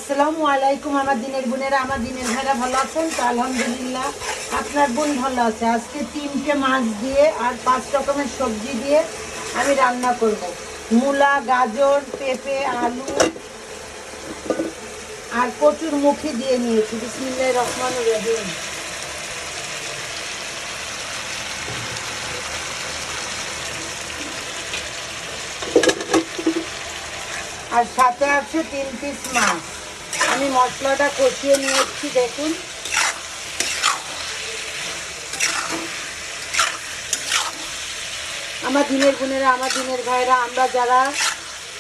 আসসালামু আলাইকুম। আমার দিনের বোনেরা, আমার দিনের ভাইরা ভালো আছেন তো? আলহামদুলিল্লাহ, আপনার বোন ভালো আছে। আজকে 3টে মাছ দিয়ে আর 5 রকমের সবজি দিয়ে আমি রান্না করব। মূলা, গাজর, পেঁপে, আলু আর কচুর মুখি দিয়ে নিয়েছি। বিসমিল্লাহির রহমানির রহিম। আর সাথে আছে 3 পিস মাছ। আমি মশলাটা কষিয়ে নিয়েছি, দেখুন। আমার দিনের বোনেরা, আমার দিনের ভাইরা, আমরা যারা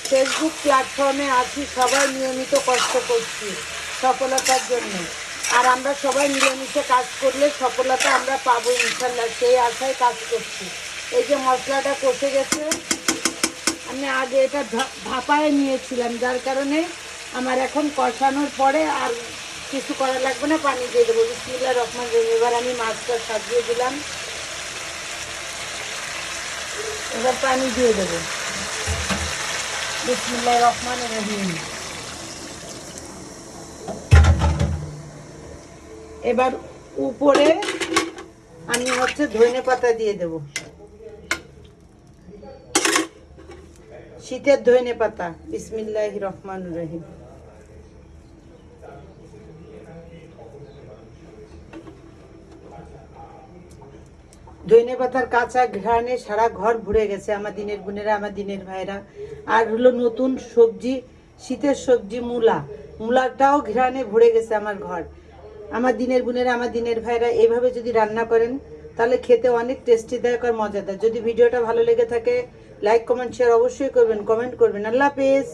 ফেসবুক প্ল্যাটফর্মে আছি সবাই নিয়মিত কষ্ট করছি সফলতার জন্য। আর আমরা সবাই মিলেমিশে কাজ করলে সফলতা আমরা পাবো ইনশাল্লাহ, সেই আশায় কাজ করছি। এই যে মশলাটা কষে গেছে, আমি আগে এটা ভাপায় নিয়েছিলাম, যার কারণে আমার এখন কষানোর পরে আর কিছু করা লাগবে না, পানি দিয়ে দেবো। বিসমিল্লাহির রহমানির রহিম। এবার আমি মাছটা সাজিয়ে দিলাম, এবার পানি দিয়ে দেবো। বিসমিল্লাহির রহমানির রহিম। এবার উপরে আমি ধনে পাতা দিয়ে দেব, শীতের ধনে পাতা। বিসমিল্লাহির রহমানির রহিম। ধনে পাতার কাঁচা ঘ্রাণে সারা ঘর ভরে গেছে আমার দিনের বোনেরা, আমার দিনের ভাইরা। আর হলো নতুন সবজি, শীতের সবজি মূলাটাও ঘ্রাণে ভরে গেছে আমার ঘর। আমার দিনের বোনেরা, আমার দিনের ভাইরা, এইভাবে যদি রান্না করেন তাহলে খেতে অনেক টেস্টিদায়ক আর মজাদার। যদি ভিডিওটা ভালো লেগে থাকে লাইক, কমেন্ট, শেয়ার অবশ্যই করবেন, কমেন্ট করবেন। আল্লাহ হাফেজ।